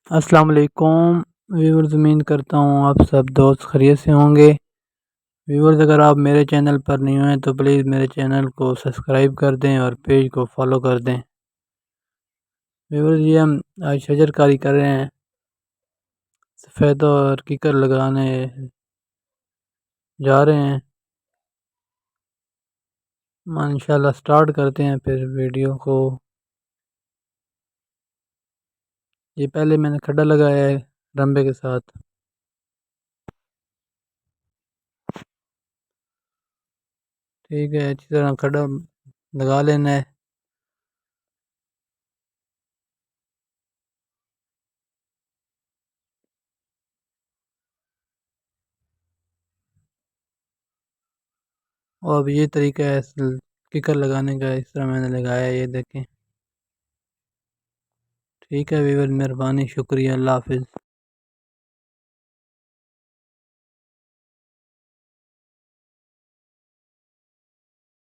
अस्सलाम वालेकुम व्यूअर्स। उम्मीद करता हूँ आप सब दोस्त खैरियत से होंगे। व्यूअर्स, अगर आप मेरे चैनल पर नहीं हुए तो प्लीज़ मेरे चैनल को सब्सक्राइब कर दें और पेज को फॉलो कर दें। व्यूअर्स, ये हम आज शजरकारी कर रहे हैं, सफ़ेद और कीकर लगाने जा रहे हैं। इंशाल्लाह स्टार्ट करते हैं फिर वीडियो को। ये पहले मैंने खड्डा लगाया है रंबे के साथ। ठीक है, अच्छी तरह खड्डा लगा लेना है। और अब ये तरीका है किकर लगाने का, इस तरह मैंने लगाया है, ये देखें। ठीक है व्यूअर, मेहरबानी, शुक्रिया, अल्लाह हाफिज़।